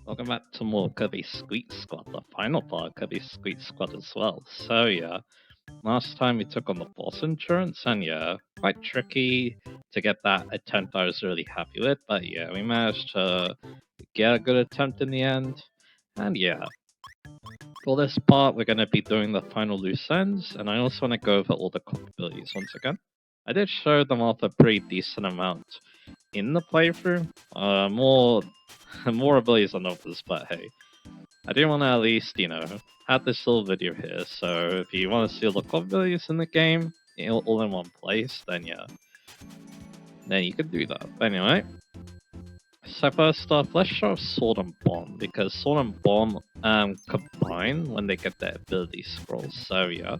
Welcome back to more Kirby Squeak Squad, the final part of Kirby Squeak Squad as well. So yeah, last time we took on the boss endurance, and yeah, quite tricky to get that attempt I was really happy with, but yeah, we managed to get a good attempt in the end. And yeah, for this part, we're going to be doing the final loose ends, and I also want to go over all the abilities once again. I did show them off a pretty decent amount in the playthrough. More abilities than others, but hey, I do want to at least, have this little video here. So if you want to see all the abilities in the game all in one place, then yeah, then you can do that. But anyway, so first off, let's show Sword and Bomb, because Sword and Bomb combine when they get their ability scrolls. So yeah.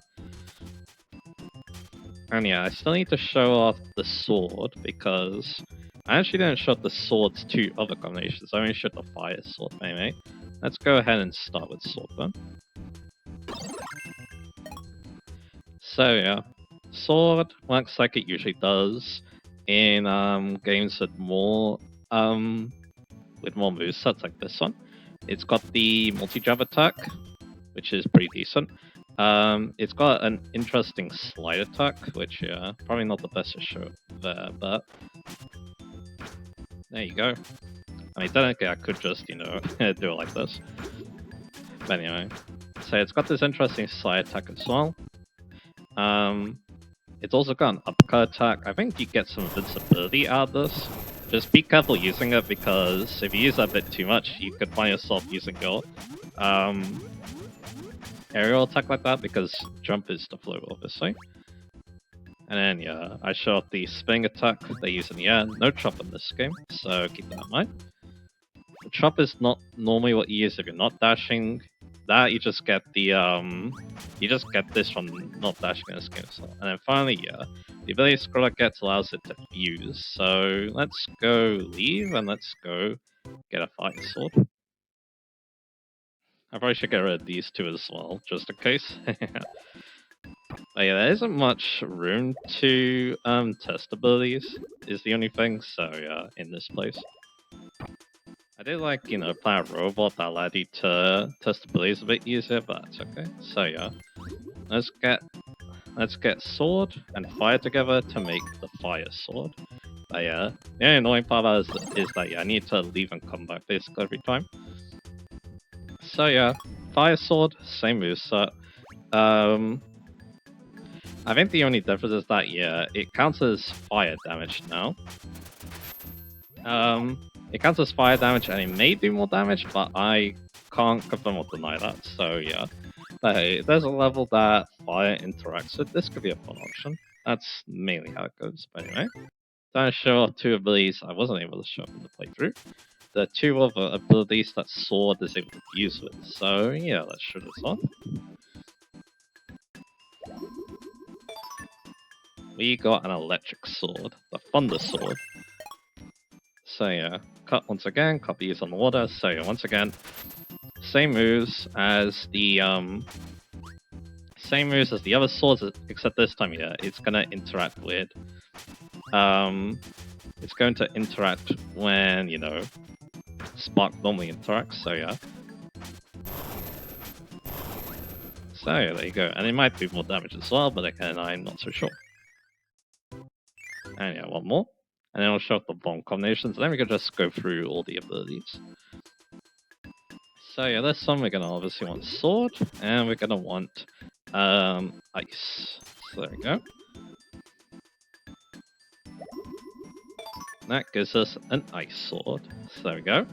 And yeah, I still need to show off the sword because I actually didn't show the sword's two other combinations. I only showed the fire sword, maybe. Let's go ahead and start with sword then. So yeah, sword works like it usually does in games with more movesets like this one. It's got the multi-jab attack, which is pretty decent. It's got an interesting slide attack, which yeah, probably not the best to show there, but there you go. I mean, technically I could just, do it like this. But anyway, so it's got this interesting slide attack as well. It's also got an uppercut attack. I think you get some invincibility out of this. Just be careful using it, because if you use that a bit too much, you could find yourself using your aerial attack like that, because jump is the flow, obviously. And then yeah, I show off the spinning attack they use in the air. No chop in this game, so keep that in mind. The chop is not normally what you use if you're not dashing. That you just get the this from not dashing in this game. So. And then finally, yeah, the ability scroller gets allows it to fuse. So let's go leave and let's go get a fire sword. I probably should get rid of these two as well, just in case. But yeah, there isn't much room to test abilities, is the only thing, so yeah, in this place. I did like, play a robot that allowed you to test abilities a bit easier, but that's okay. So yeah, let's get sword and fire together to make the fire sword. But yeah, the only annoying part of that is that yeah, I need to leave and come back basically every time. So yeah, fire sword, same moveset. I think the only difference is that yeah, it counts as fire damage now. It counts as fire damage and it may do more damage, but I can't confirm or deny that, so yeah. But hey, if there's a level that fire interacts with, this could be a fun option. That's mainly how it goes, but anyway. So I show off two abilities I wasn't able to show in the playthrough. The two other abilities that Sword is able to fuse with, so yeah, let's show this off. We got an electric sword, the Thunder Sword. So yeah, cut once again, copy use on the water. So yeah, once again, same moves as the other swords, except this time yeah, it's gonna interact with it's going to interact when Spark normally interacts. So yeah. So yeah, there you go, and it might do more damage as well, but again, I'm not so sure. And yeah, one more. And then I'll show up the bomb combinations, and then we can just go through all the abilities. So yeah, this one we're gonna obviously want sword, and we're gonna want ice. So there we go. That gives us an ice sword. So there we go.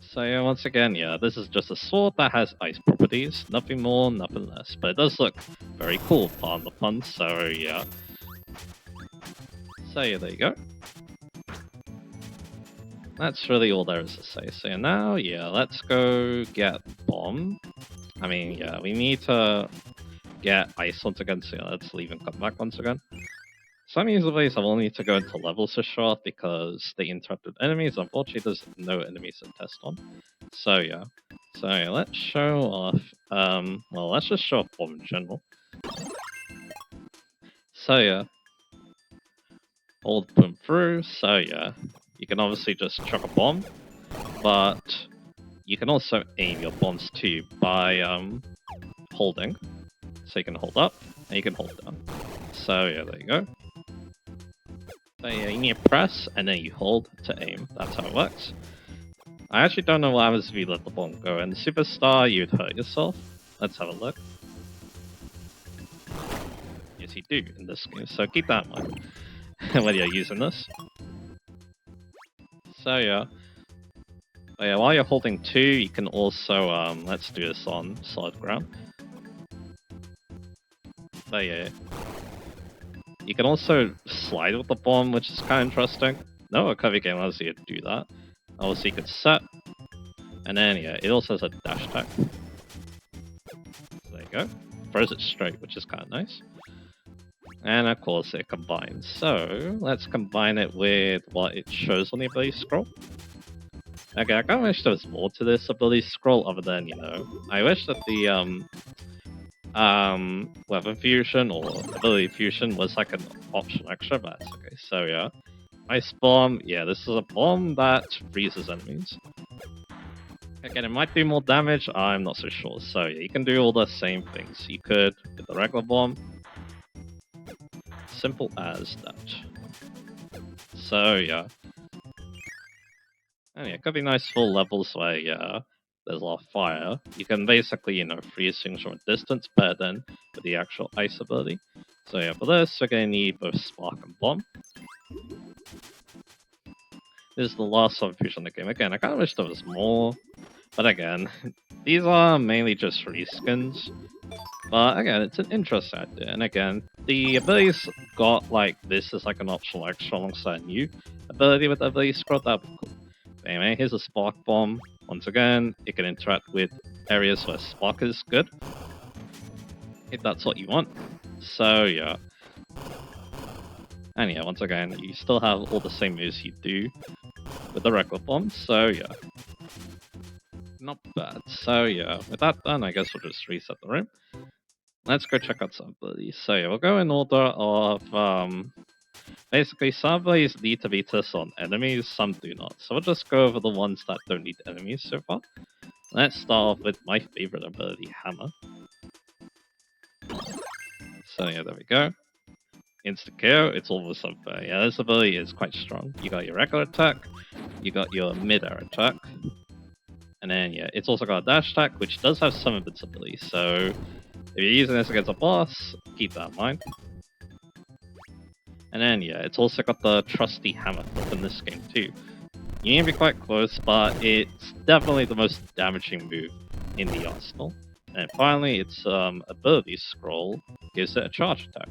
So yeah, once again, yeah, this is just a sword that has ice properties. Nothing more, nothing less. But it does look very cool, pardon the pun, so yeah. So yeah, there you go. That's really all there is to say. So now, yeah, let's go get bomb. I mean, yeah, we need to get ice once again, so yeah, let's leave and come back once again. Some of these ways I will need to go into levels to show off because they interact with enemies. Unfortunately, there's no enemies to test on. So yeah. So yeah, let's show off, well, let's just show off bomb in general. So yeah. Hold them through, so yeah. you can obviously just chuck a bomb, but you can also aim your bombs too by holding. So you can hold up, and you can hold down. So yeah, there you go. So yeah, you need to press, and then you hold to aim. That's how it works. I actually don't know what happens if you let the bomb go. In Superstar, you'd hurt yourself. Let's have a look. Yes, you do in this game, so keep that in mind when you're using this. So yeah. But yeah, while you're holding 2, you can also, let's do this on solid ground. But yeah. You can also slide with the bomb, which is kind of interesting. No, a Kirby game allows you to do that. Obviously, you could set. And then, yeah, it also has a dash attack. So there you go. Throws it straight, which is kind of nice. And of course, it combines. So, let's combine it with what it shows on the ability scroll. Okay, I kind of wish there was more to this ability scroll other than, you know, I wish that the, weapon fusion or ability fusion was like an optional extra, but that's okay. So yeah, ice bomb. Yeah, this is a bomb that freezes enemies. Again, it might do more damage. I'm not so sure. So yeah, you can do all the same things you could with the regular bomb. Simple as that. So yeah, and yeah, it could be nice full levels where yeah, there's a lot of fire. You can basically, you know, freeze things from a distance better than with the actual ice ability. So yeah, for this, we're going to need both Spark and Bomb. This is the last subfusion in the game. Again, I kind of wish there was more. But again, these are mainly just reskins. But again, it's an interesting idea. And again, the abilities got like this is like an optional extra alongside a new ability with the ability scroll. That would be cool. Anyway, here's a Spark Bomb. Once again, it can interact with areas where Spark is good, if that's what you want. So yeah. And yeah, once again, you still have all the same moves you do with the regular bomb, so yeah. Not bad. So yeah, with that done, I guess we'll just reset the room. Let's go check out some abilities. So yeah, we'll go in order of, basically, some abilities need to be tested on enemies, some do not. So we'll just go over the ones that don't need enemies so far. Let's start off with my favorite ability, Hammer. So yeah, there we go. Insta KO, it's almost unfair. Yeah, this ability is quite strong. You got your regular attack, you got your mid-air attack, and then yeah, it's also got a dash attack, which does have some of its abilities. So if you're using this against a boss, keep that in mind. And then yeah, it's also got the trusty hammer flip in this game too. You need to be quite close, but it's definitely the most damaging move in the arsenal. And finally, its ability scroll gives it a charge attack.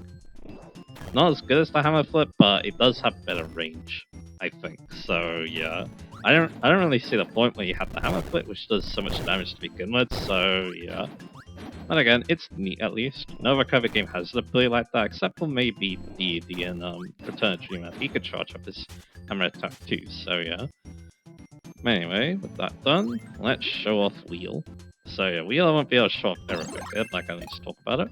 Not as good as the hammer flip, but it does have better range, I think. So yeah, I don't really see the point where you have the hammer flip, which does so much damage to begin with. So yeah, and again, it's neat at least. No other Kirby game has an ability like that, except for maybe D&D and Return of Dreamland. He could charge up his hammer attack too. So yeah. Anyway, with that done, let's show off Wheel. So yeah, Wheel I won't be able to show off everything here, but I can at least talk about it.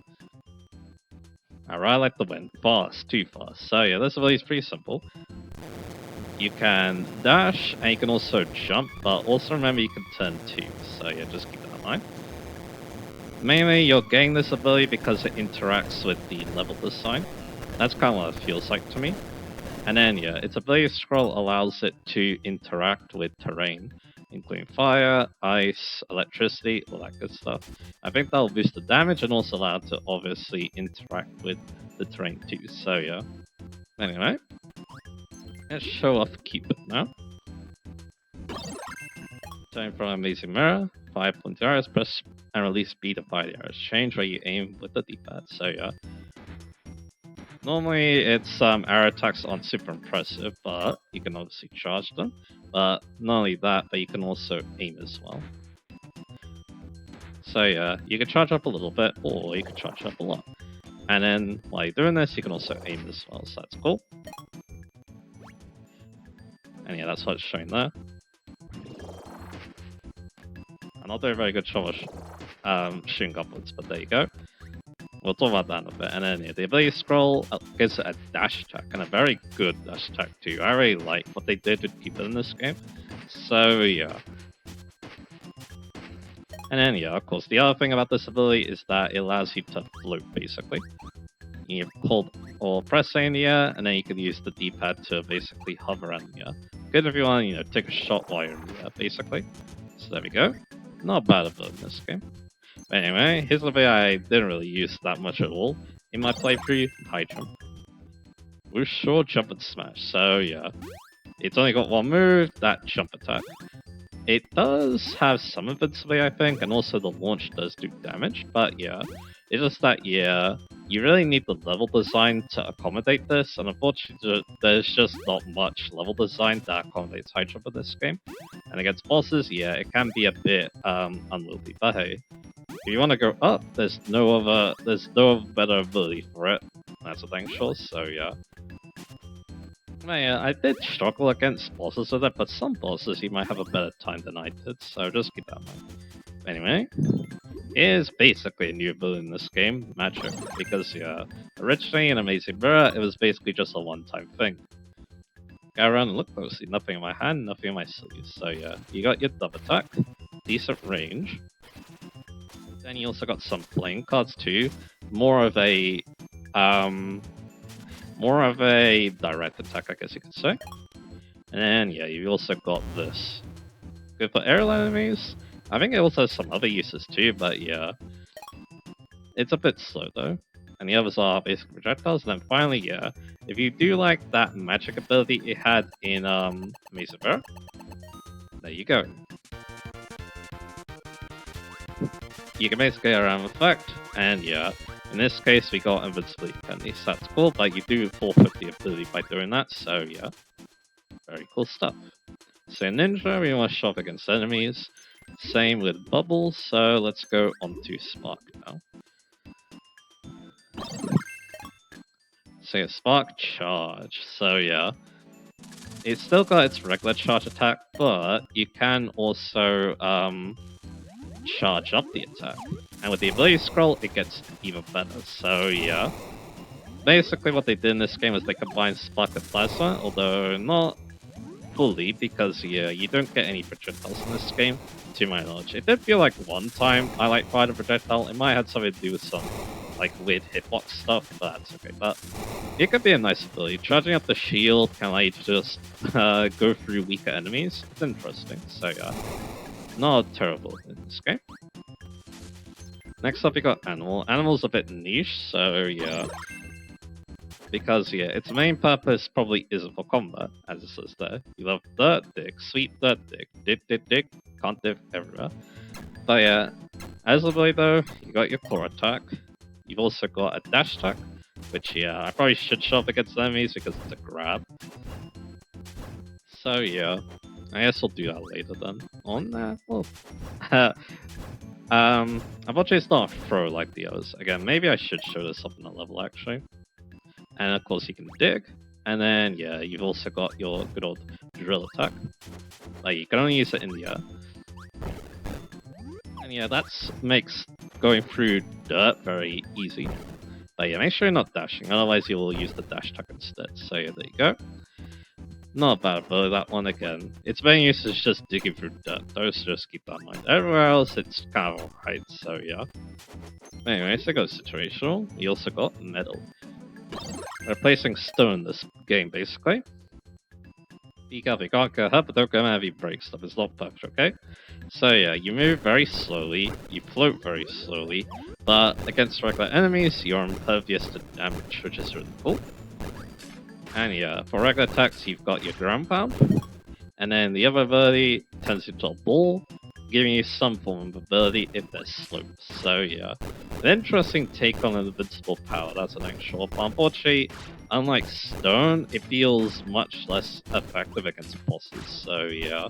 I ride like the wind. Fast, too fast. So yeah, this ability is pretty simple. You can dash, and you can also jump, but also remember you can turn too. So yeah, just keep that in mind. Mainly, you're getting this ability because it interacts with the level design. That's kind of what it feels like to me. And then yeah, its ability scroll allows it to interact with terrain, including fire, ice, electricity, all that good stuff. I think that'll boost the damage and also allow it to obviously interact with the terrain too, so yeah. Anyway, let's show off Cupid now. Time for Amazing Mirror, 5 arrows, press and release B to fire the arrows. Change where you aim with the D-pad, so yeah. Normally, it's arrow attacks aren't super impressive, but you can obviously charge them. But not only that, but you can also aim as well. So yeah, you can charge up a little bit, or you can charge up a lot. And then while you're doing this, you can also aim as well, so that's cool. And yeah, that's what it's showing there. I'm not doing a very good job of shooting upwards, but there you go. We'll talk about that in a bit. And then yeah, the ability scroll gives it a dash attack, and a very good dash attack too. I really like what they did with people in this game. So yeah. And then yeah, of course, the other thing about this ability is that it allows you to float basically. You hold or press A in the air, and then you can use the D-pad to basically hover around the air. Good if you want to, take a shot while you're in the air, basically. So there we go. Not bad ability in this game. But anyway, here's the bit I didn't really use that much at all in my playthrough: high jump. Whoosh, or jump and smash. So yeah, it's only got one move, that jump attack. It does have some invincibility, I think, and also the launch does do damage, but yeah, it's just that, yeah, you really need the level design to accommodate this, and unfortunately, there's just not much level design that accommodates high jump in this game. And against bosses, yeah, it can be a bit unwieldy, but hey, if you want to go up, there's no better ability for it. That's a thing, sure, so yeah. Yeah, I did struggle against bosses with it, but some bosses you might have a better time than I did, so just keep that in mind. Anyway, here's basically a new ability in this game, Magic, because yeah, originally in Amazing Mirror, it was basically just a one-time thing. Go around and look closely, nothing in my hand, nothing in my sleeves, so yeah, you got your double attack, decent range, then you also got some playing cards too, more of a direct attack, I guess you could say. And then, yeah, you also got this. Good for aerial enemies. I think it also has some other uses too, but yeah. It's a bit slow though. And the others are basic projectiles. And then finally, yeah, if you do like that magic ability it had in Amazing Mirror, there you go. You can basically get around effect, and yeah, in this case we got invincibility penalties. That's cool, but you do forfeit the ability by doing that, so yeah. Very cool stuff. So Ninja, we want to shove against enemies. Same with Bubbles, so let's go on to Spark now. So Spark Charge, so yeah. It's still got its regular charge attack, but you can also charge up the attack. And with the ability scroll, it gets even better, so yeah. Basically what they did in this game is they combined Spark with Plasma, although not fully, because yeah, you don't get any projectiles in this game, to my knowledge. It did feel like one time I fired a projectile. It might have something to do with some like weird hitbox stuff, but that's okay. But it could be a nice ability. Charging up the shield can allow you to just go through weaker enemies. It's interesting, so yeah. Not terrible in this game. Next up we got Animal. Animal's a bit niche, so yeah. Because, yeah, its main purpose probably isn't for combat, as it says there. You love dirt dick, sweet dirt dick, dick, can't dick everywhere. But yeah, as a boy though, you got your core attack. You've also got a dash attack, which, yeah, I probably should shove against enemies because it's a grab. So yeah, I guess we'll do that later then. On that, well, unfortunately it's not a throw like the others. Again, maybe I should show this up in a level actually. And of course you can dig, and then yeah, you've also got your good old drill attack. Like you can only use it in the air. And yeah, that makes going through dirt very easy. But yeah, make sure you're not dashing, otherwise you will use the dash attack instead. So yeah, there you go. Not bad ability, that one again. Its main use is just digging through dirt, though, so just keep that in mind. Everywhere else, it's kind of alright, so yeah. Anyway, so got situational. You also got metal. Replacing stone this game, basically. Be careful, you can't get hurt, but don't go heavy break stuff. It's not perfect, okay? So yeah, you move very slowly, you float very slowly, but against regular enemies, you're impervious to damage, which is really cool. And yeah, for regular attacks, you've got your ground pound, and then the other ability turns into a ball, giving you some form of ability if there's slopes. So yeah, an interesting take on an invincible power, that's an actual. But unfortunately, unlike stone, it feels much less effective against bosses. So yeah,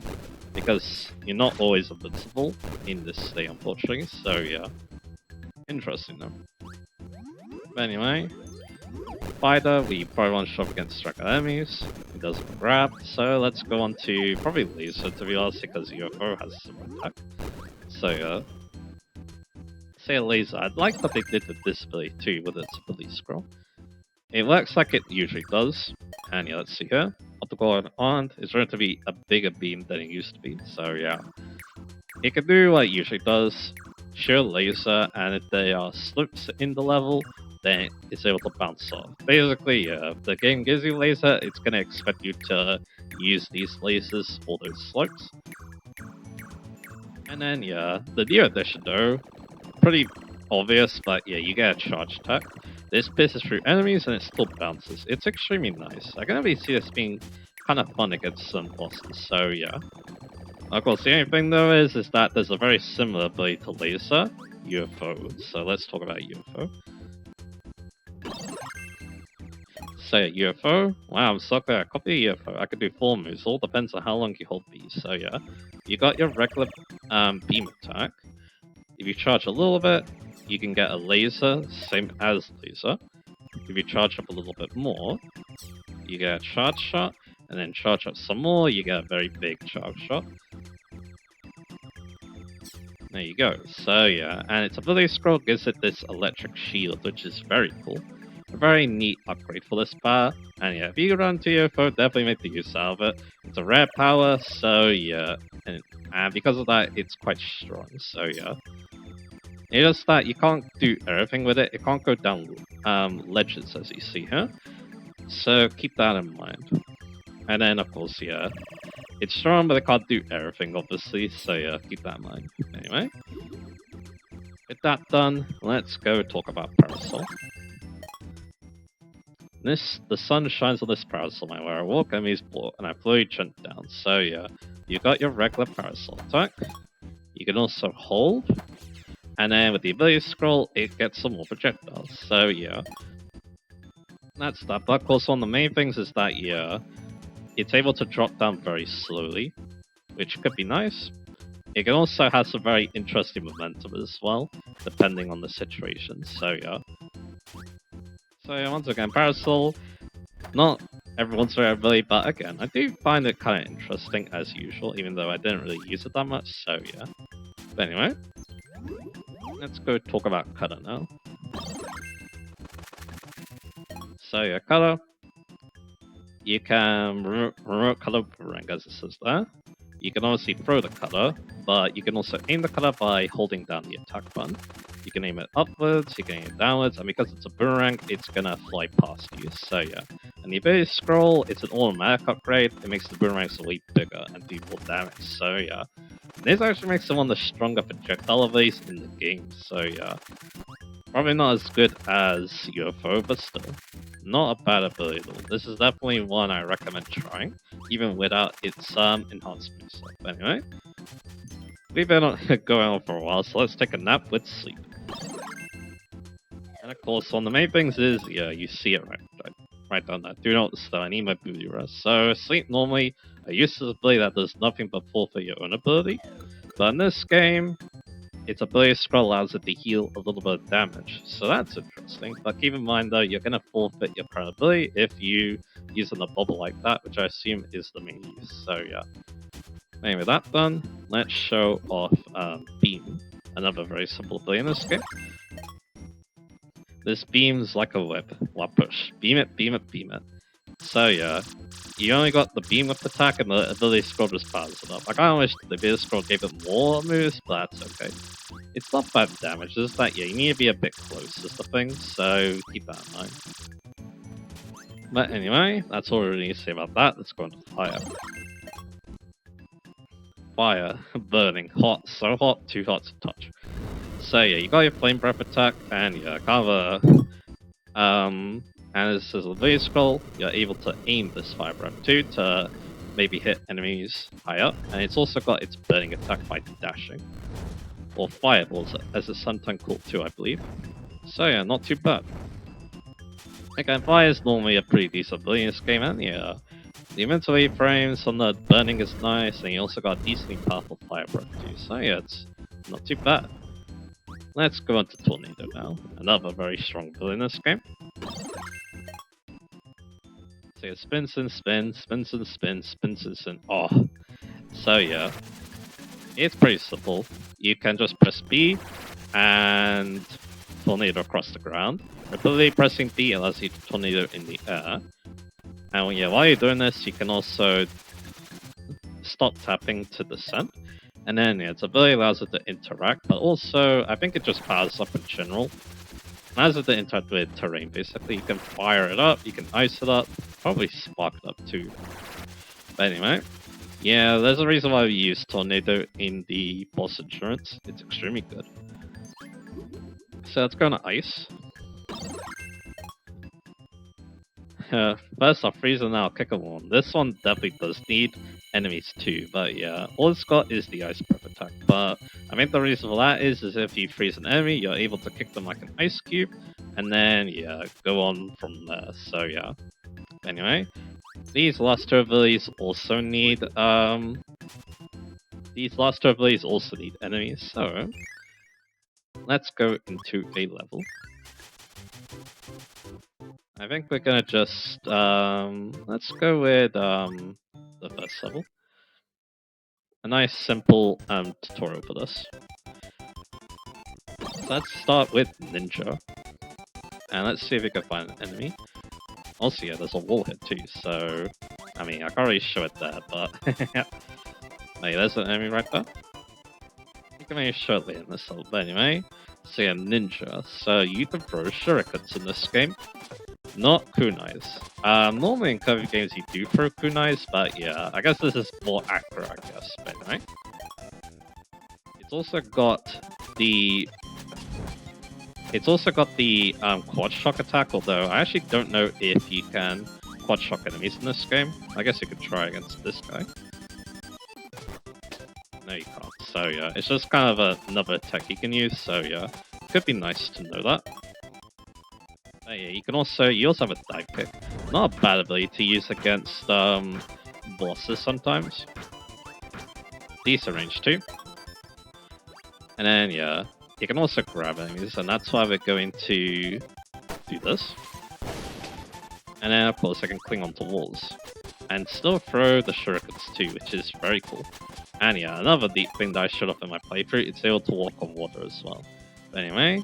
because you're not always invincible in this state, unfortunately. So yeah, interesting though. But anyway, Spider, we probably want to shove against regular enemies. It doesn't grab, so let's go on to probably Laser to be honest, because UFO has some attack. So say a laser. I like that they did the display too with its ability scroll. It works like it usually does. And yeah, let's see here. Optical on is going to be a bigger beam than it used to be. So yeah, it can do what it usually does. Shoot laser, and if there are slips in the level, then it's able to bounce off. Basically, if the game gives you laser, it's going to expect you to use these lasers for those slopes. And then yeah, the new addition though, pretty obvious, but yeah, you get a charge attack. This pisses through enemies and it still bounces. It's extremely nice. I can only see this being kind of fun against some bosses, so yeah. Of course, the only thing though is that there's a very similar ability to laser, UFO. So let's talk about UFO. Say UFO. Wow, I'm so good. Copy a UFO. I could do 4 moves. All depends on how long you hold B. So yeah, you got your regular beam attack. If you charge a little bit, you can get a laser, same as laser. If you charge up a little bit more, you get a charge shot, and then charge up some more, you get a very big charge shot. There you go. So yeah, and its ability scroll gives it this electric shield, which is very cool. A very neat upgrade for this power. And yeah, if you run to UFO, definitely make the use out of it. It's a rare power, so yeah. And because of that, it's quite strong, so yeah. It's just that you can't do everything with it. It can't go down ledges, as you see here. So keep that in mind. And then, of course, yeah, it's strong, but it can't do everything, obviously. So yeah, keep that in mind. Anyway, with that done, let's go talk about Parasol. The sun shines on this Parasol, where I walk, enemies blow, and I fully jump down. So yeah, you got your regular Parasol attack. You can also hold. And then with the ability scroll, it gets some more projectiles. So yeah, that's that. But of course, one of the main things is that yeah, it's able to drop down very slowly, which could be nice. It can also have some very interesting momentum as well, depending on the situation. So yeah. So yeah, once again, Parasol, not everyone's favorite ability, but again, I do find it kind of interesting as usual, even though I didn't really use it that much. So yeah. But anyway. Let's go talk about Cutter now. So yeah, Cutter. You can remote Cutter boomerang, as it says there. You can obviously throw the Cutter, but you can also aim the Cutter by holding down the attack button. You can aim it upwards, you can aim it downwards, and because it's a boomerang, it's gonna fly past you. So yeah. And the ability scroll, it's an automatic upgrade. It makes the boomerangs way bigger and do more damage. So yeah. This actually makes them one of the stronger projectile abilities in the game, so yeah. Probably not as good as UFO, but still. Not a bad ability at all. This is definitely one I recommend trying, even without its enhanced moveset. But anyway, we've been going on for a while, so let's take a nap with sleep. And of course, one of the main things is, yeah, you see it right down there. Do not disturb, I need my booty rest. So sleep normally a useless ability that does nothing but forfeit your own ability. But in this game, its ability scroll allows it to heal a little bit of damage. So that's interesting. But keep in mind though, you're gonna forfeit your current ability if you use a bubble like that, which I assume is the main use. So yeah. Anyway, that done, let's show off Beam. Another very simple ability in this game. This beam's like a whip. While push. Beam it, beam it, beam it. So yeah, you only got the beam whip attack and the ability scroll just powers it up. I kinda wish the ability scroll gave it more moves, but that's okay. It's not bad damage, it's just that yeah, you need to be a bit close is the thing, so keep that in mind. But anyway, that's all we really need to say about that. Let's go into fire. Fire, burning, hot, so hot, too hot to touch. So yeah, you got your flame breath attack, and yeah, kind of and as a ability scroll, you're able to aim this fire breath too to maybe hit enemies high up, and it's also got its burning attack by dashing, or fireballs as it's sometimes called too, I believe. So yeah, not too bad. Again, fire is normally a pretty decent ability in this game, and yeah, the inventory frames on the burning is nice, and you also got a decently powerful fire breath too. So yeah, it's not too bad. Let's go on to Tornado now, another very strong ability in this game. So it spins and spins, spins and spins, spins and spins. Oh, so yeah, it's pretty simple. You can just press B, and tornado across the ground. Repeatedly pressing D allows you to tornado in the air. And yeah, while you're doing this, you can also stop tapping to descent. And then yeah, its ability allows it to interact, but also I think it just powers up in general. Allows it to interact with terrain basically. You can fire it up, you can ice it up, probably spark it up too. But anyway, yeah, there's a reason why we use Tornado in the boss endurance. It's extremely good. So let's go on ice. First off, freeze and now kick 'em on. This one definitely does need enemies too, but yeah, all it's got is the ice breath attack. But I think the reason for that is if you freeze an enemy, you're able to kick them like an ice cube, and then yeah, go on from there. So yeah. Anyway, these last two abilities also need enemies. So let's go into a level. I think we're gonna just let's go with the first level. A nice simple tutorial for this. So let's start with Ninja. And let's see if we can find an enemy. Also yeah, there's a wall here too, so I mean I can't really show it there, but hey, there's an enemy right there. You can maybe show it later in this level, but anyway. So yeah, Ninja. So you can throw shurikens in this game. Not kunais. Normally in Kirby games you do throw kunais, but yeah, I guess this is more accurate, I guess. But anyway, it's also got the quad shock attack. Although I actually don't know if you can quad shock enemies in this game. I guess you could try against this guy. No, you can't. So yeah, it's just kind of another attack you can use. So yeah, could be nice to know that. Oh, yeah, you also have a dive kick. Not a bad ability to use against bosses sometimes. Decent range too. And then yeah, you can also grab enemies, and that's why we're going to do this. And then of course I can cling onto walls. And still throw the shurikens too, which is very cool. And yeah, another neat thing that I showed off in my playthrough, it's able to walk on water as well. But anyway,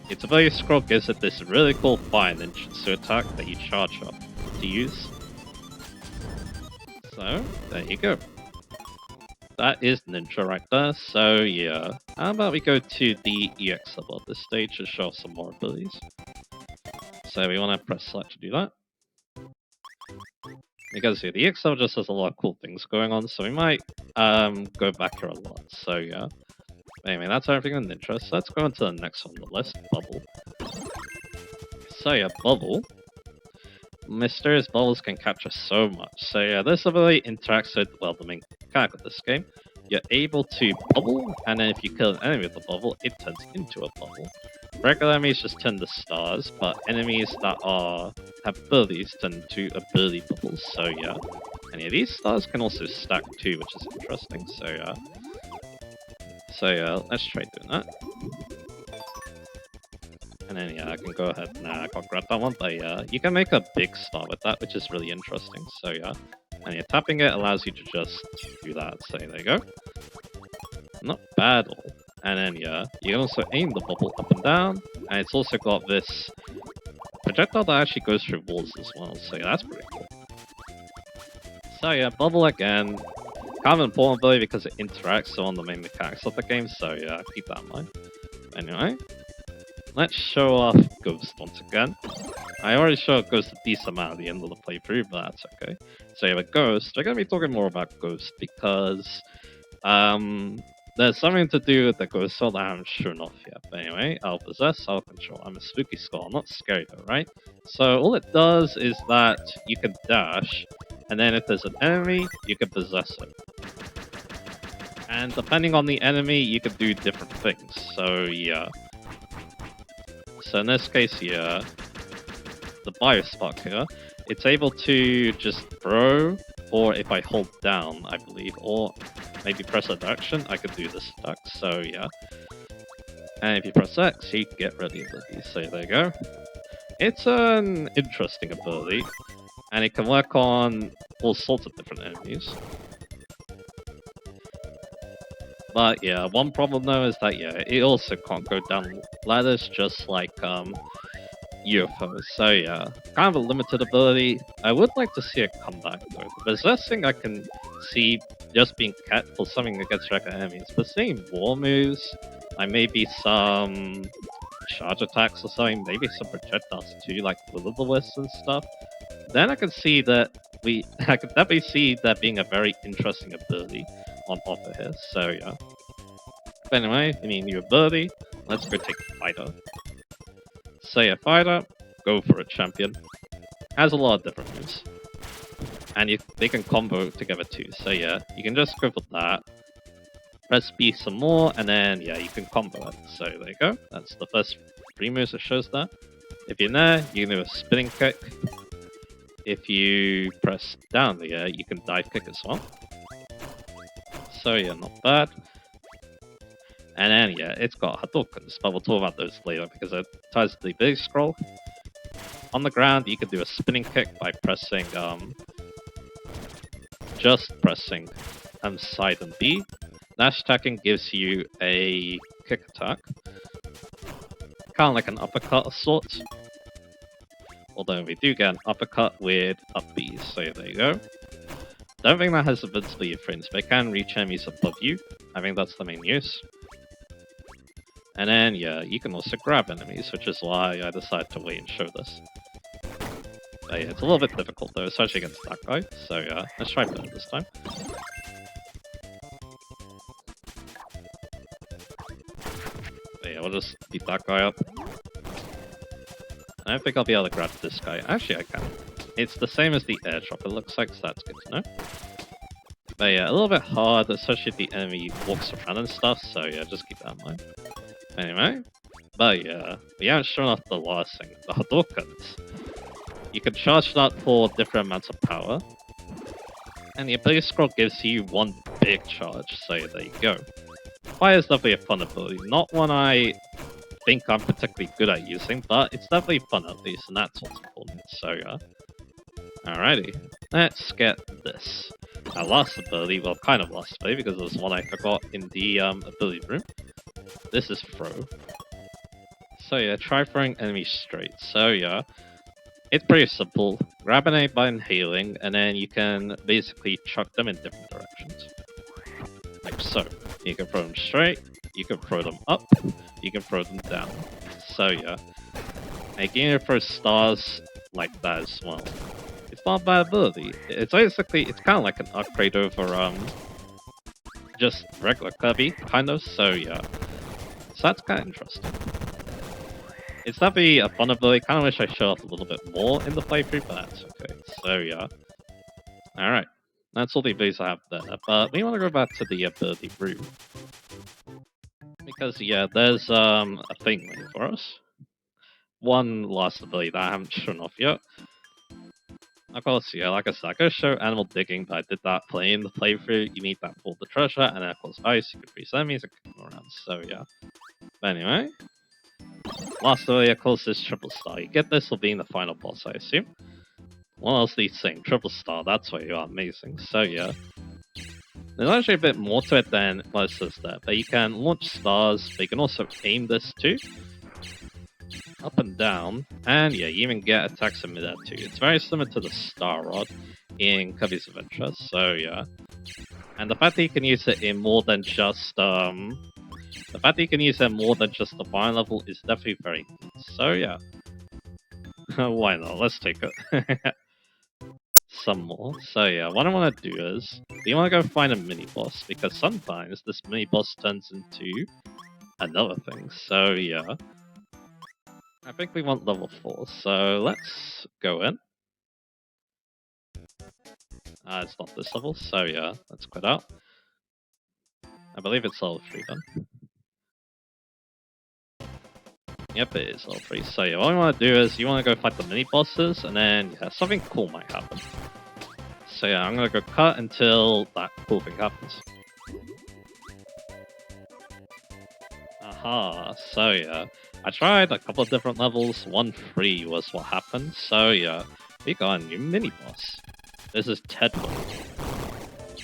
its ability scroll gives it this really cool fire ninjutsu attack that you charge up to use. So, there you go. That is Ninja right there, so yeah. How about we go to the EX level of this stage to show off some more abilities. So we want to press select to do that. Because yeah, the EX level just has a lot of cool things going on, so we might go back here a lot, so yeah. Anyway, that's everything on Ninja, so let's go on to the next one on the list, Bubble. So yeah, Bubble. Mysterious bubbles can capture so much. So yeah, this ability interacts with, well, the main mechanic of this game. You're able to bubble, and then if you kill an enemy with a bubble, it turns into a bubble. Regular enemies just turn to stars, but enemies that have abilities turn into ability bubbles, so yeah. And yeah, these stars can also stack too, which is interesting, so yeah. So yeah, let's try doing that. And then yeah, I can go ahead. Nah, I can't grab that one, but yeah, you can make a big star with that, which is really interesting. So yeah, and yeah, tapping it allows you to just do that. So there you go. Not bad at all. And then yeah, you can also aim the bubble up and down, and it's also got this projectile that actually goes through walls as well. So yeah, that's pretty cool. So yeah, bubble again. Kind of an important ability because it interacts on the main mechanics of the game. So yeah, keep that in mind. Anyway. Let's show off Ghost once again. I already showed Ghost a decent amount at the end of the playthrough, but that's okay. So yeah, with Ghost, we're going to be talking more about Ghost because there's something to do with the Ghost Sword that I haven't shown off yet. But anyway, I'll possess, I'll control. I'm a spooky skull, not scary though, right? So all it does is that you can dash, and then if there's an enemy, you can possess it. And depending on the enemy, you can do different things. So yeah. So in this case here, the Biospark here, it's able to just throw, or if I hold down, I believe, or maybe press a direction, I could do this attack, so yeah. And if you press X, you get rid of the ability, so there you go. It's an interesting ability, and it can work on all sorts of different enemies. But yeah, one problem though is that yeah, it also can't go down ladders just like UFOs. So yeah, kind of a limited ability. I would like to see it come back though. The possessing I can see just being kept for something against regular enemies. But seeing war moves, like maybe some charge attacks or something, maybe some projectiles too, like will-o'-the-wisps and stuff. Then I can see that I could definitely see that being a very interesting ability on offer here. So yeah. But anyway, we need new ability. Let's go take Fighter. So yeah, Fighter, go for it, champion. Has a lot of different moves. And they can combo together too. So yeah, you can just go for that. Press B some more, and then yeah, you can combo it. So there you go. That's the first 3 moves it shows there. If you're there, you can do a spinning kick. If you press down there, you can dive kick as well. So yeah, not bad. And then yeah, it's got Hadoukens, but we'll talk about those later because it ties to the big scroll. On the ground, you can do a spinning kick by pressing just pressing side and B. Dash attacking gives you a kick attack, kind of like an uppercut of sorts. Although we do get an uppercut with up B, so there you go. Don't think that has invincibility frames, but it can reach enemies above you. I think that's the main use. And then, yeah, you can also grab enemies, which is why I decided to wait and show this. But yeah, it's a little bit difficult though, especially against that guy. So yeah, let's try better this time. But yeah, we'll just beat that guy up. I don't think I'll be able to grab this guy. Actually, I can. It's the same as the airdrop, it looks like, so that's good to know. But yeah, a little bit hard, especially if the enemy walks around and stuff, so yeah, just keep that in mind. Anyway, but yeah, we haven't shown off the last thing, the Hadoukens. You can charge that for different amounts of power, and the ability scroll gives you one big charge, so yeah, there you go. Fire is definitely a fun ability, not one I think I'm particularly good at using, but it's definitely fun at least, and that's what's important, so yeah. Alrighty, let's get this. Our last ability, well, kind of last ability, because there's one I forgot in the ability room. This is throw. So yeah, try throwing enemies straight. So yeah, it's pretty simple. Grab an A by inhaling, and then you can basically chuck them in different directions. Like so. You can throw them straight, you can throw them up, you can throw them down. So yeah. And you can throw stars like that as well. It's not a bad ability. It's basically, it's kind of like an upgrade over just regular Kirby, kind of, so yeah. So that's kind of interesting. It's definitely a fun ability. Kind of wish I showed off a little bit more in the playthrough, but that's okay. So yeah. Alright. That's all the abilities I have there. But we want to go back to the ability room. Because yeah, there's a thing waiting for us. One last ability that I haven't shown off yet. Of course, yeah, like I said, I could show animal digging, but I did that playing the playthrough. You need that for the treasure, and then of course ice, you can freeze enemies and kick them around, so yeah. But anyway, last ability, of course, is Triple Star. You get this for being the final boss, I assume. What else do you think? Triple Star, that's why you are amazing, so yeah. There's actually a bit more to it than what it says there, but you can launch stars, but you can also aim this too. Up and down, and yeah, you even get attacks in midair too. It's very similar to the Star Rod in Kirby's Adventure, so yeah. And the fact that you can use it in more than just the fire level is definitely very good. So yeah. Why not? Let's take it. Some more. So yeah, what I want to do is, you want to go find a mini boss, because sometimes this mini boss turns into another thing. So yeah. I think we want level 4, so let's go in. It's not this level, so yeah, let's quit out. I believe it's level 3 then. Yep, it is level 3. So yeah, what we want to do is, you want to go fight the mini bosses, and then yeah, something cool might happen. So yeah, I'm gonna go cut until that cool thing happens. Aha, so yeah. I tried a couple of different levels, 1-3 was what happened, so yeah, we got a new mini boss. This is Tedward.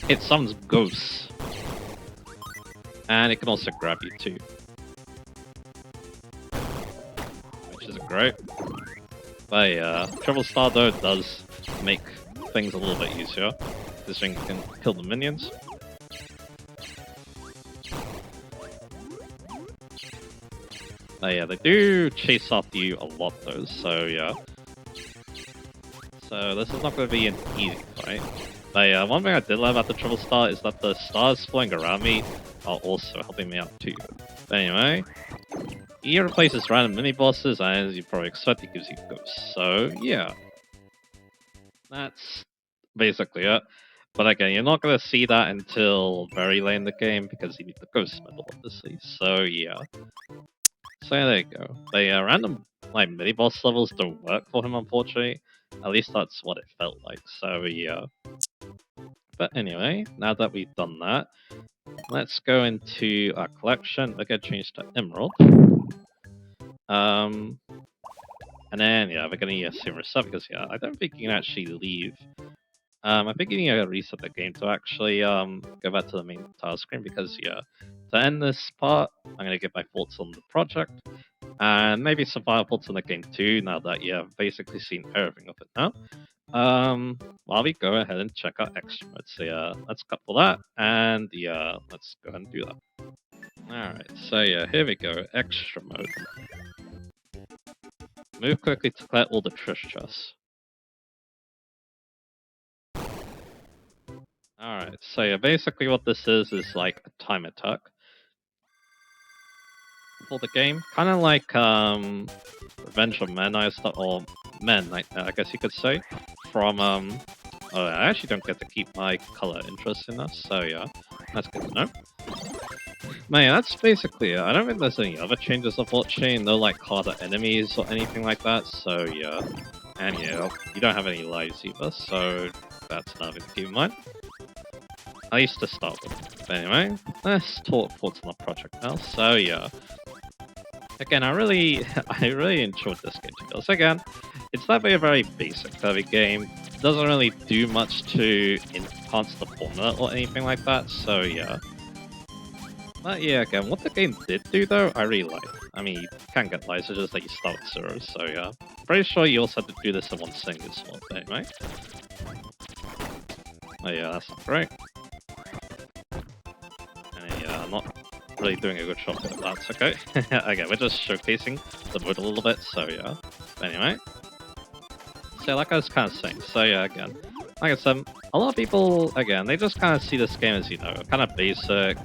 It summons ghosts. And it can also grab you too, which is great. But yeah, Triple Star though does make things a little bit easier. This thing can kill the minions. But yeah, they do chase after you a lot though, so yeah. So this is not going to be an easy fight. But yeah, one thing I did love about the Triple Star is that the stars flying around me are also helping me out too. But anyway, he replaces random mini-bosses, and as you probably expect, it gives you ghosts. So yeah, that's basically it. But again, you're not going to see that until very late in the game, because you need the ghost medal, obviously. So yeah. So there you go. The random like mini-boss levels don't work for him, unfortunately. At least that's what it felt like. So yeah. But anyway, now that we've done that, let's go into our collection. We're gonna change to Emerald. And then yeah, we're gonna assume reset because yeah, I don't think you can actually leave. I think you need to reset the game to actually go back to the main title screen because yeah, to end this part, I'm gonna give my thoughts on the project and maybe some final thoughts on the game too. Now that you've basically seen everything of it now. While we go ahead and check out extra mode. So yeah, let's cut for that, and yeah, let's go ahead and do that. Alright, so yeah, here we go, extra mode. Move quickly to collect all the treasure chests. Alright, so yeah, basically what this is like a time attack for the game. Kind of like Revenge of Men, or Men, I guess you could say, from oh, I actually don't get to keep my color interest in this, so yeah, that's good to know. Man, that's basically it. I don't think there's any other changes unfortunately, no like harder enemies or anything like that, so yeah. And yeah, you don't have any lives either, so that's another thing to keep in mind. At least to start with. But anyway, let's talk thoughts on the project now, so yeah. Again, I really enjoyed this game to be honest. Again, it's definitely a very basic heavy game. It doesn't really do much to enhance the formula or anything like that, so yeah. But yeah, again, what the game did do though, I really like. I mean, you can get lives, it's just that you start with 0, so yeah. Pretty sure you also have to do this in one single as well, right? Oh yeah, that's not great. And yeah, I'm not really doing a good job with that, that's okay. Again, we're just showcasing the mode a little bit, so yeah. But anyway. So like I was kind of saying, so yeah, again. Like I said, a lot of people, again, they just kind of see this game as, you know, kind of basic,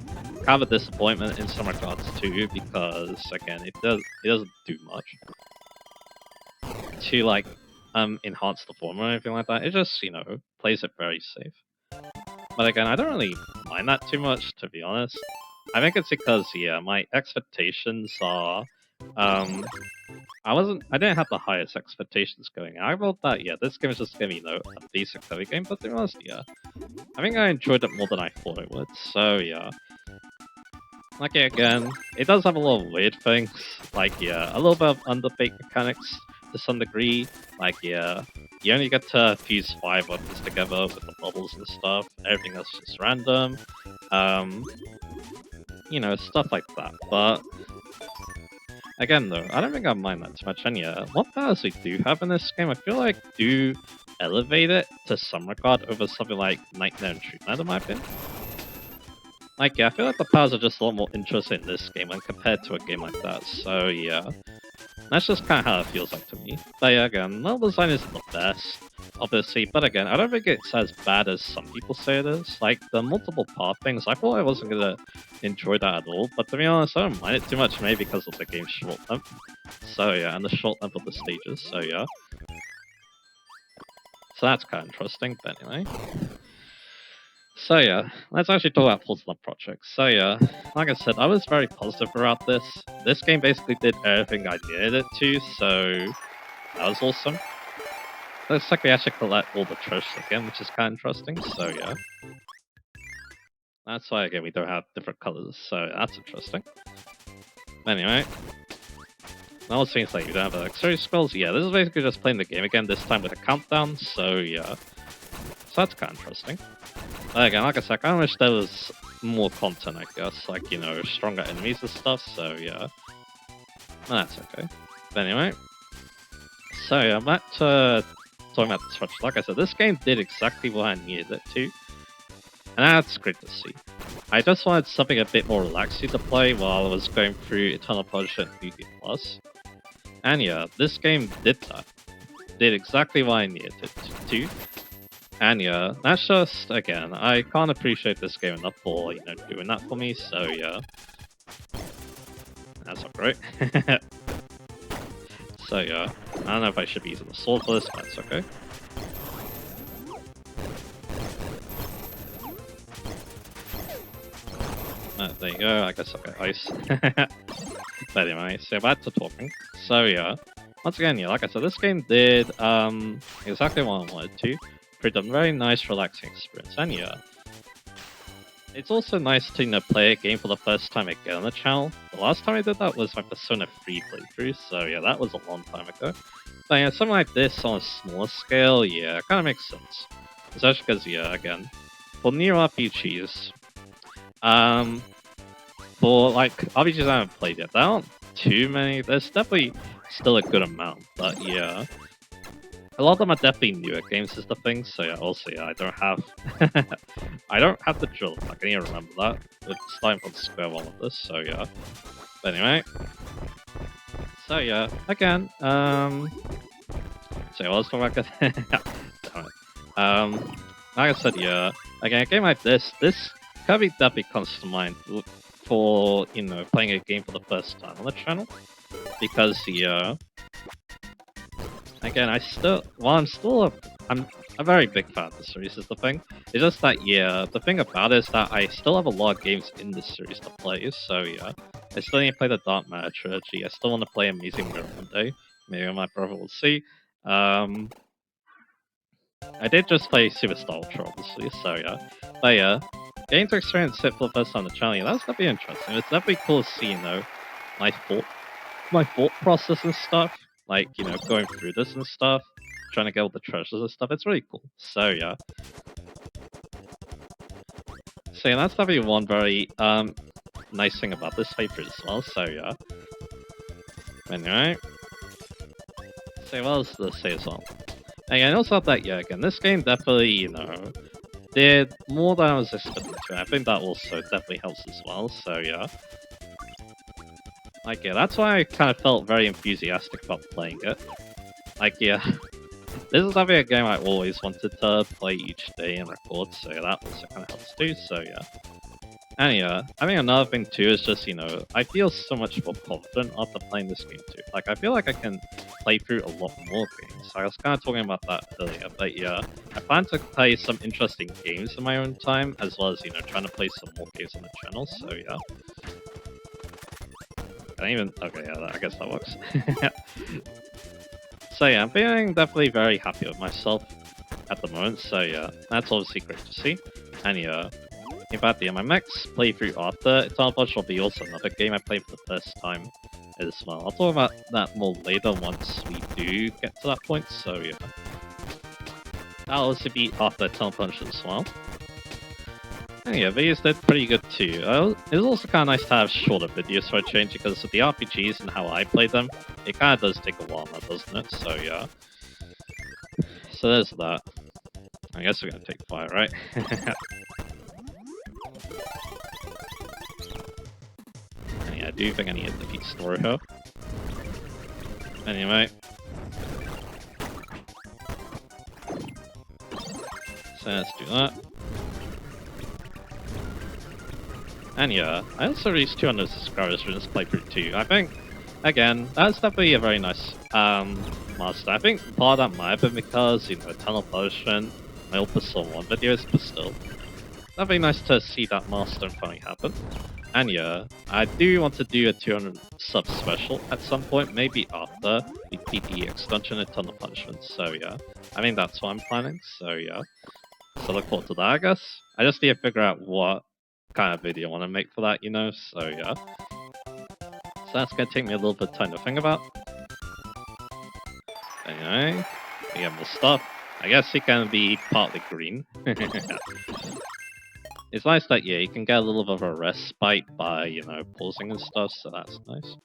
kind of a disappointment in some regards too, because again, it doesn't do much to like enhance the form or anything like that. It just, you know, plays it very safe. But again, I don't really mind that too much, to be honest. I think it's because yeah, my expectations are I didn't have the highest expectations going. I thought that yeah, this game is just gonna be, you know, a basic heavy game, but to be honest, yeah. I think I enjoyed it more than I thought it would, so yeah. Like again, it does have a lot of weird things, like yeah, a little bit of underbaked mechanics to some degree. Like yeah, you only get to fuse 5 weapons together with the bubbles and stuff. Everything else is just random. You know, stuff like that. But again, though, I don't think I mind that too much. And yeah, what powers we do have in this game, I feel like do elevate it to some regard over something like Nightmare and Treatment, in my opinion. Like, yeah, I feel like the powers are just a lot more interesting in this game when compared to a game like that, so yeah. That's just kind of how it feels like to me. But yeah, again, level design isn't the best, obviously, but again, I don't think it's as bad as some people say it is. Like, the multiple path things, I thought I wasn't gonna enjoy that at all, but to be honest, I don't mind it too much, maybe because of the game's short length. So yeah, and the short length of the stages, so yeah. So that's kind of interesting, but anyway. So yeah, let's actually talk about thoughts on the project. So yeah, like I said, I was very positive about this. This game basically did everything I needed it to, so that was awesome. Looks like we actually collect all the treasures again, which is kind of interesting, so yeah. That's why, again, we don't have different colors, so that's interesting. Anyway. Now it seems like we don't have auxiliary spells. Yeah, this is basically just playing the game again, this time with a countdown, so yeah. So that's kind of interesting. But again, like I said, I kind of wish there was more content, I guess, like, you know, stronger enemies and stuff, so yeah. That's okay. But anyway, so yeah, back to talking about the Switch. Like I said, this game did exactly what I needed it to, and that's great to see. I just wanted something a bit more relaxing to play while I was going through Eternal Punishment BB+. And yeah, this game did that. Did exactly what I needed it to. And yeah, that's just, again, I can't appreciate this game enough for, you know, doing that for me, so yeah. That's not great. So yeah, I don't know if I should be using the sword for this, but it's okay. There you go, I guess I'll get ice. But anyway, so back to talking. So yeah, once again, yeah, like I said, this game did exactly what I wanted to. Create a very nice, relaxing experience, and yeah. It's also nice to, you know, play a game for the first time again on the channel. The last time I did that was my Persona 3 playthrough, so yeah, that was a long time ago. But yeah, something like this on a smaller scale, yeah, it kind of makes sense. Especially because, yeah, again, for new RPGs, for, like, RPGs I haven't played yet, there aren't too many. There's definitely still a good amount, but yeah. A lot of them are definitely newer games is the thing, so yeah, also, yeah, I don't have... I don't have the drill, like, I need to remember that. We're starting from square one with this, so yeah. But anyway. So yeah, again, so I was talking about... Damn it. Like I said, yeah, again, a game like this Kirby definitely comes to mind for, you know, playing a game for the first time on the channel. Because, yeah... Again, I'm a very big fan of the series is the thing. It's just that, yeah, the thing about it is that I still have a lot of games in this series to play, so yeah. I still need to play the Dark Matter trilogy, I still want to play Amazing Mirror one day. Maybe my brother will see. I did just play Superstar Ultra, obviously, so yeah. But yeah, getting to experience it for the first time on the channel, yeah, that's definitely interesting. It's definitely cool to see, you know, my thought process and stuff. Like, you know, going through this and stuff, trying to get all the treasures and stuff, it's really cool. So yeah. So yeah, that's definitely one very nice thing about this playthrough as well, so yeah. Anyway. So what else to say as well? Again, also that, yeah, again, this game definitely, you know, did more than I was expecting to. I think that also definitely helps as well, so yeah. Like, yeah, that's why I kind of felt very enthusiastic about playing it. Like, yeah, this is definitely a game I always wanted to play each day and record, so yeah, that also kind of helps too, so yeah. And yeah, I think another thing too is just, you know, I feel so much more confident after playing this game too. Like, I feel like I can play through a lot more games. I was kind of talking about that earlier, but yeah, I plan to play some interesting games in my own time, as well as, you know, trying to play some more games on the channel, so yeah. Okay, yeah, I guess that works. So yeah, I'm feeling definitely very happy with myself at the moment, so yeah, that's obviously great to see. And yeah, in fact, yeah, my next playthrough after Eternal Punch will be also another game I played for the first time as well. I'll talk about that more later once we do get to that point, so yeah. That'll also be after Eternal Punch as well. And yeah, videos did pretty good too. It was also kind of nice to have shorter videos for a change, because with the RPGs and how I play them, it kind of does take a while now, doesn't it? So yeah. So there's that. I guess we're gonna take fire, right? And yeah, I do think I need to defeat Storyho. Anyway. So let's do that. And yeah, I also reached 200 subscribers for this playthrough too. I think, again, that's definitely a very nice milestone. I think part of that might have been because, you know, Eternal Punishment, my old Persona 1 videos, but still. That'd be nice to see that milestone finally happen. And yeah, I do want to do a 200 sub special at some point, maybe after we beat the extension Eternal Punishment, so yeah. I think that's what I'm planning, so yeah. So look forward to that, I guess. I just need to figure out what kind of video I want to make for that, you know, so yeah. So that's going to take me a little bit of time to think about. Anyway, we have more stuff. I guess it can be partly green. It's nice that, yeah, you can get a little bit of a respite by, you know, pausing and stuff, so that's nice.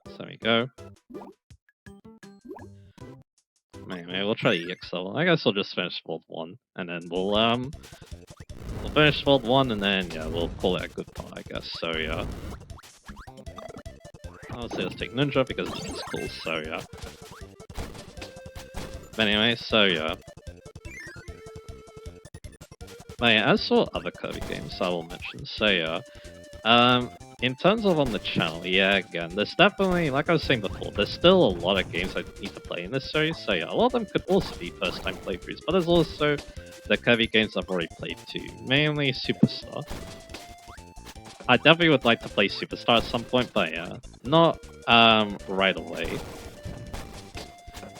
So there we go. Anyway, we'll try EX level. I guess we'll just finish World 1, and then we'll finish World 1, and then, yeah, we'll call it a good part, I guess, so yeah. Obviously, let's take Ninja, because Ninja's cool, so yeah. But anyway, so yeah. But yeah, as for other Kirby games, I will mention, so yeah. In terms of on the channel, yeah, again, there's definitely, like I was saying before, there's still a lot of games I need to play in this series, so yeah, a lot of them could also be first-time playthroughs, but there's also the Kirby games I've already played too, mainly Superstar. I definitely would like to play Superstar at some point, but yeah, not right away.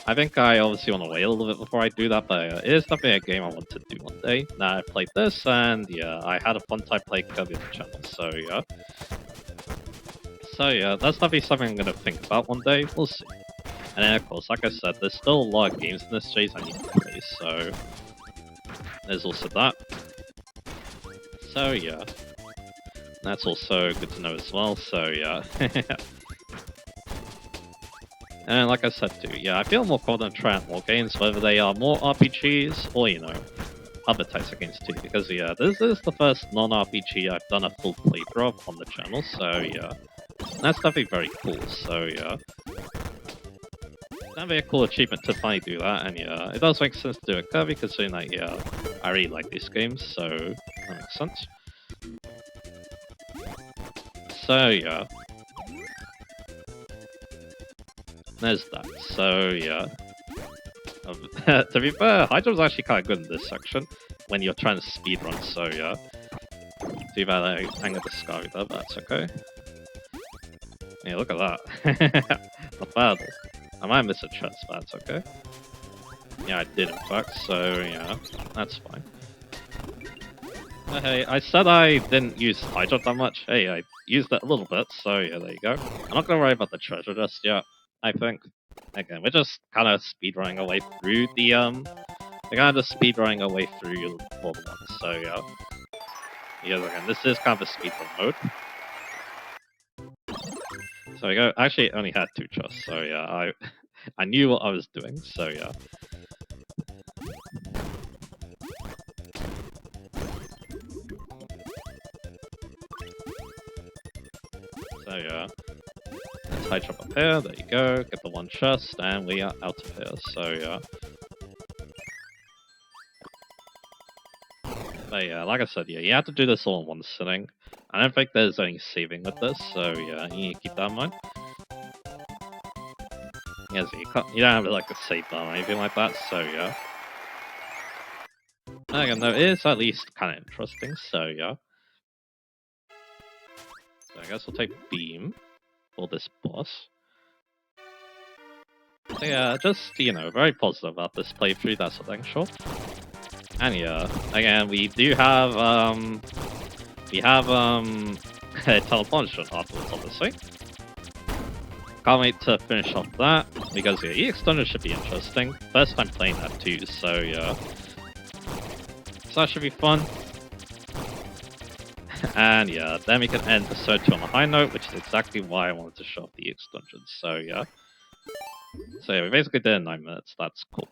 I think I obviously want to wait a little bit before I do that, but it is definitely a game I want to do one day. Now I played this, and yeah, I had a fun time playing Kirby on the channel, so yeah. So yeah, that's definitely something I'm gonna think about one day, we'll see. And then of course, like I said, there's still a lot of games in this series I need to play, so there's also that. So yeah. That's also good to know as well, so yeah. And like I said too, yeah, I feel more confident trying out more games, whether they are more RPGs or, you know, other types of games too, because yeah, this is the first non-RPG I've done a full playthrough of on the channel, so yeah. That's definitely very cool, so yeah. That'd be a cool achievement to finally do that, and yeah, it does make sense to do it Kirby, considering that, yeah, I really like these games, so that makes sense. So yeah. There's that, so yeah. To be fair, Hydra's actually kind of good in this section when you're trying to speedrun, so yeah. Too bad I angered the sky there, but that's okay. Yeah, look at that. Not bad. I might miss a chance, but that's okay. Yeah, I did in fact, so yeah, that's fine. Hey, I said I didn't use Hydra that much. Hey, I used it a little bit, so yeah, there you go. I'm not gonna worry about the treasure just yet, I think. Again, we're just kind of speedrunning our way through the, we're kind of just speedrunning our way through World 1, so yeah. Because again, this is kind of a speedrun mode. So we go, actually it only had 2 chests, so yeah, I knew what I was doing, so yeah. So yeah. Let's high jump up here, there you go, get the 1 chest, and we are out of here, so yeah. But yeah, like I said, yeah, you have to do this all in one sitting. I don't think there's any saving with this, so yeah, you need to keep that in mind. Yeah, so you don't have like a save bar or anything like that, so yeah. Again, though, it is at least kind of interesting, so yeah. So I guess we'll take Beam for this boss. So yeah, just, you know, very positive about this playthrough, that's a thing, sure. And yeah, again, we do have, teleportation afterwards, obviously. Can't wait to finish off that, because yeah, EX Dungeon should be interesting. First time playing that too, so yeah. So that should be fun. And yeah, then we can end the episode 2 on a high note, which is exactly why I wanted to show off the EX Dungeon, so yeah. So yeah, we basically did it in 9 minutes, that's cool.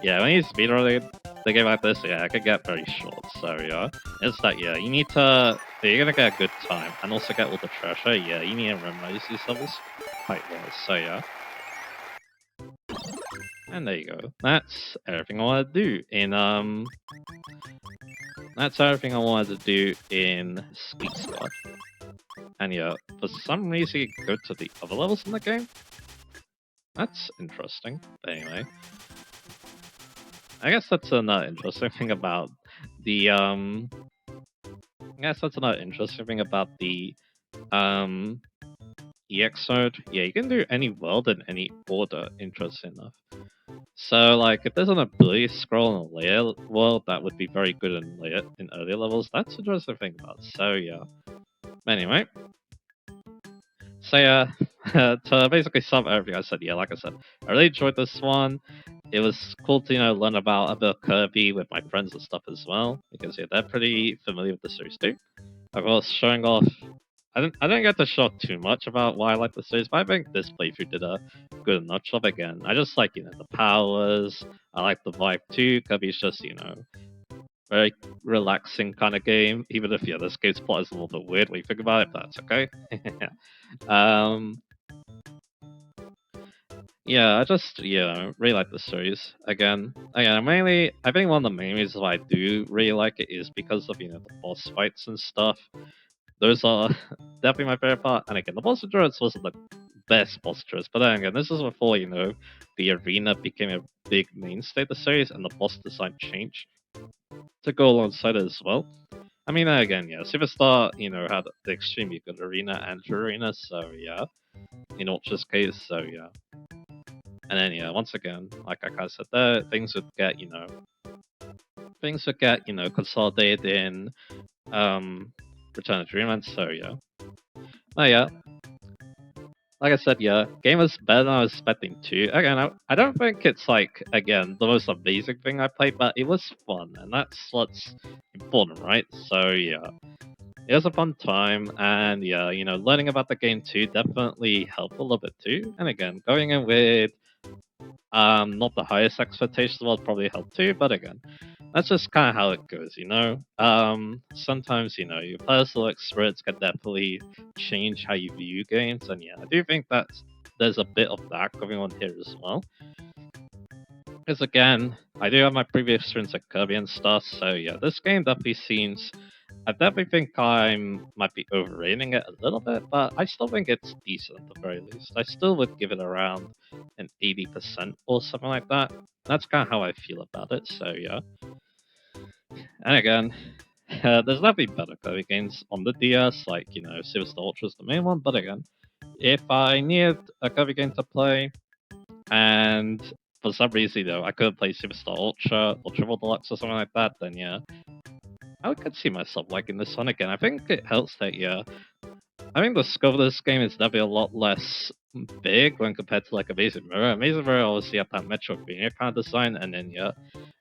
Yeah, when you speedrun the game like this, yeah, it can get very short, so yeah. It's that, yeah, you need to, if you're gonna get a good time, and also get all the treasure, yeah, you need to memorize these levels quite well, so yeah. And there you go. That's everything I wanted to do in, that's everything I wanted to do in Squeak Squad. And yeah, for some reason you go to the other levels in the game? That's interesting, but anyway. I guess that's another interesting thing about the, I guess that's another interesting thing about the, EX mode. Yeah, you can do any world in any order, interesting enough. So, like, if there's an ability scroll in a layer world, that would be very good in earlier levels. That's an interesting thing about it. So, yeah. Anyway. So, yeah, to basically sum everything I said, yeah, like I said, I really enjoyed this one. it was cool to learn about a bit of Kirby with my friends and stuff as well, because they're pretty familiar with the series too. Of course, showing off. I didn't get to show off too much about why I like the series, but I think this playthrough did a good enough job again. I just like the powers. I like the vibe too. Kirby's just very relaxing kind of game. Even if this game's plot is a little bit weird when you think about it, but that's okay. um, yeah, I just really like the series again. Mainly, I think one of the main reasons why I do really like it is because of the boss fights and stuff. Those are definitely my favorite part. And again, the boss endurance wasn't the best boss endurance, but then again, this is before the arena became a big mainstay of the series and the boss design changed to go alongside it as well. I mean, again, Superstar, had the extremely good arena and arena, so yeah, in Ultra's case, so yeah. And then once again, like I kind of said there, things would get consolidated in Return of Dreamland, so yeah. Oh yeah, like I said, game was better than I was expecting too. Again, I don't think it's again the most amazing thing I played, but it was fun, and that's what's important, right? So yeah, it was a fun time, and learning about the game too definitely helped a little bit too. And again, going in with not the highest expectations will probably help too, but again, that's just kind of how it goes. Sometimes your personal experience can definitely change how you view games, and I do think that there's a bit of that going on here as well. Because again, I do have my previous experience at Kirby and stuff, so this game definitely seems. I definitely think I might be overrating it a little bit, but I still think it's decent at the very least. I still would give it around an 80% or something like that. That's kind of how I feel about it, so yeah. And again, there's definitely better Kirby games on the DS, like, Superstar Ultra is the main one, but again, if I needed a Kirby game to play, and for some reason, I could play Superstar Ultra or Triple Deluxe or something like that, then I could see myself liking this one again. I think it helps that, I think the scope of this game is definitely a lot less big when compared to like Amazing Mirror. Amazing Mirror obviously had that Metroidvania kind of design, and then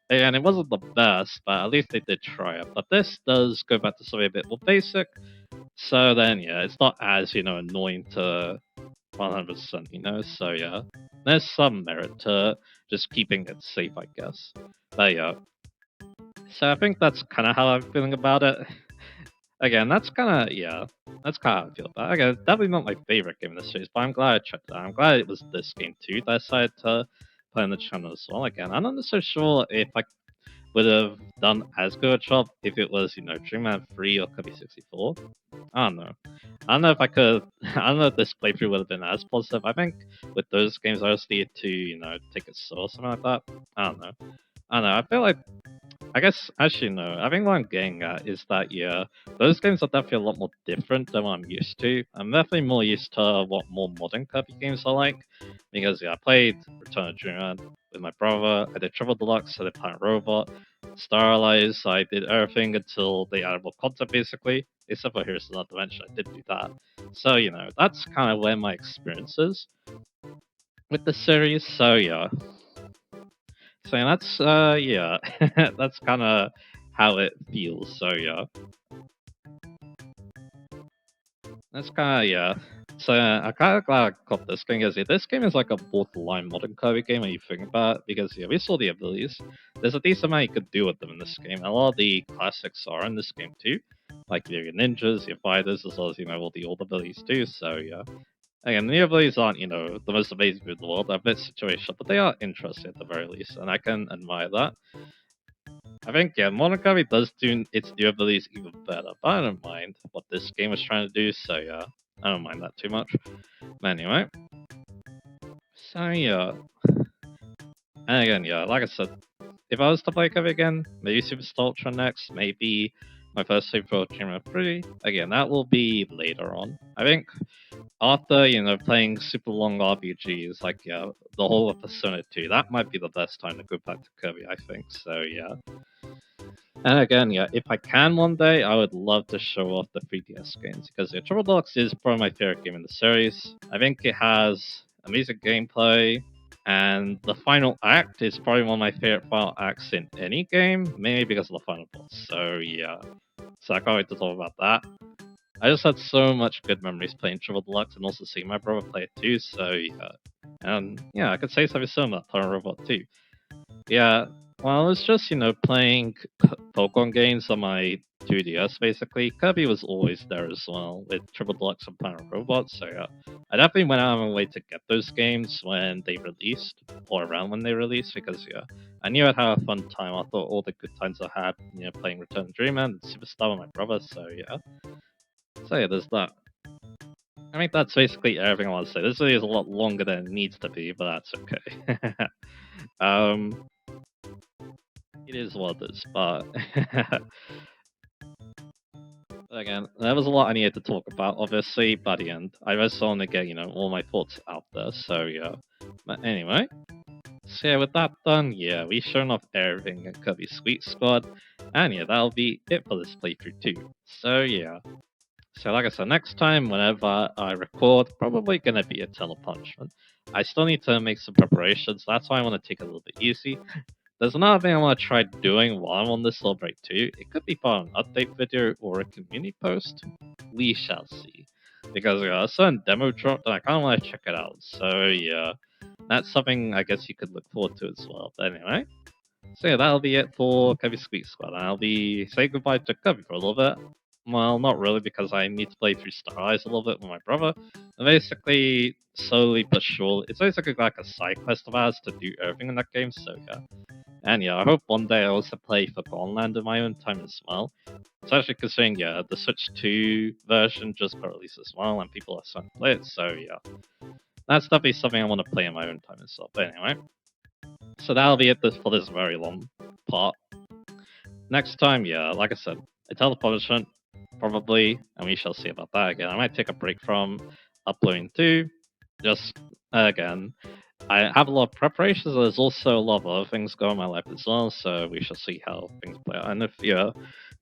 and it wasn't the best, but at least they did try it. But this does go back to something a bit more basic, so then it's not as annoying to 100%. So there's some merit to just keeping it safe, I guess. But so I think that's kind of how I'm feeling about it. Again, that's kind of that's kind of how I feel about it. Again, definitely not my favorite game in the series, but I'm glad I checked it out. I'm glad it was this game too that I decided to play on the channel as well. Again, I'm not so sure if I would have done as good a job if it was Dreamland 3 or Kirby 64. I don't know. I don't know if I could. I don't know if this playthrough would have been as positive. I think with those games, I just needed to take it slow or something like that. I don't know. I feel like I guess actually no. I think what I'm getting at is that those games are definitely a lot more different than what I'm used to. I'm definitely more used to what more modern Kirby games are like, because I played Return of Dreamland with my brother. I did Triple Deluxe. I did Planet Robot, Starlight. I did everything until they added more content, basically. Except for Here's Another Dimension, I did do that. So that's kind of where my experience is with the series. So so that's that's kind of how it feels. So that's kind of So I kind of glad I got this game because this game is like a borderline modern Kirby game when you think about it. Because we saw the abilities. There's a decent amount you could do with them in this game. A lot of the classics are in this game too, like your ninjas, your fighters, as well as all the old abilities too. So again, the abilities aren't the most amazing in the world. They're a bit situational, but they are interesting at the very least, and I can admire that. I think Modern Kirby does do its new abilities even better, but I don't mind what this game was trying to do, so I don't mind that too much. But anyway, so and again, like I said, if I was to play Kirby again, maybe Superstar Ultra next, maybe my first save for Dreamland 3. Again, that will be later on. I think after playing super long RPGs like the whole of Persona 2, that might be the best time to go back to Kirby. I think so. And again, if I can one day, I would love to show off the 3DS games because Triple Deluxe is probably my favorite game in the series. I think it has amazing gameplay, And the final act is probably one of my favorite final acts in any game, mainly because of the final boss. So yeah, so I can't wait to talk about that. I just had so much good memories playing Triple Deluxe and also seeing my brother play it too. So yeah, and yeah, I could say something similar to Planet Robot too. Yeah, well, I was just, playing Pokemon games on my 2DS, basically. Kirby was always there as well, with Triple Deluxe and Planet Robots, so yeah. I definitely went out of my way to get those games when they released, or around when they released, because, yeah, I knew I'd have a fun time. I thought all the good times I had, playing Return to Dreamland and Superstar with my brother, so yeah. So yeah, there's that. I think that's basically everything I want to say. This video is a lot longer than it needs to be, but that's okay. um, It is what it is, but again, there was a lot I needed to talk about, obviously, by the end. I just want to get, all my thoughts out there, so yeah. But anyway, so yeah, with that done, yeah, we've shown off everything in Kirby Squeak Squad, and yeah, that'll be it for this playthrough too. So yeah. So like I said, next time, whenever I record, probably gonna be a telepunishment. I still need to make some preparations, that's why I want to take it a little bit easy. There's another thing I want to try doing while I'm on this Celebrate too. It could be part of an update video or a community post. We shall see. Because a certain demo dropped and I kind of want to check it out. So yeah, that's something I guess you could look forward to as well. But anyway, so yeah, that'll be it for Kirby Squeak Squad. I'll be saying goodbye to Kirby for a little bit. Well, not really, because I need to play through Star Eyes a little bit with my brother. And basically, slowly but surely, it's basically like a side quest of ours to do everything in that game, so yeah. And yeah, I hope one day I also play Forgotten Land in my own time as well. Especially considering, yeah, the Switch 2 version just got released as well, and people are starting to play it, so yeah. That's definitely something I want to play in my own time as well. But anyway, so that'll be it for this very long part. Next time, yeah, like I said, a telepunishment, probably, and we shall see about that again. I might take a break from uploading too, just again. I have a lot of preparations. There's also a lot of other things going on in my life as well, so we shall see how things play out. And if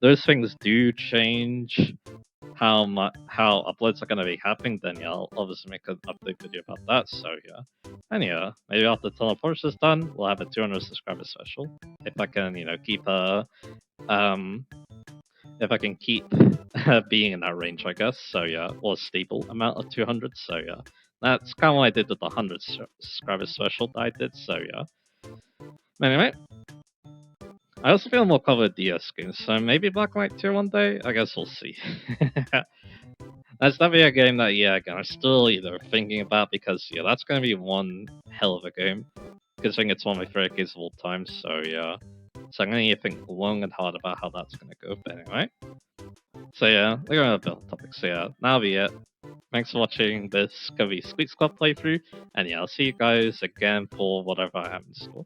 those things do change how uploads are going to be happening, then yeah, I'll obviously make an update video about that. So yeah, and yeah, maybe after Teleportation is done, we'll have a 200 subscriber special if I can, keep if I can keep being in that range, I guess. So yeah, or a stable amount of 200. So yeah, that's kind of what I did with the 100 subscribers special that I did. So yeah. Anyway, I also feel more covered DS games, so maybe Black Knight 2 one day. I guess we'll see. That's definitely a game that again I'm still either thinking about because that's gonna be one hell of a game. Considering it's one of my favorite games of all time. So yeah. So I'm gonna need to think long and hard about how that's gonna go. But anyway. So yeah, we're going to build topics. So yeah, that'll be it. Thanks for watching this Kirby Squeak Squad playthrough, and yeah, I'll see you guys again for whatever I have in store.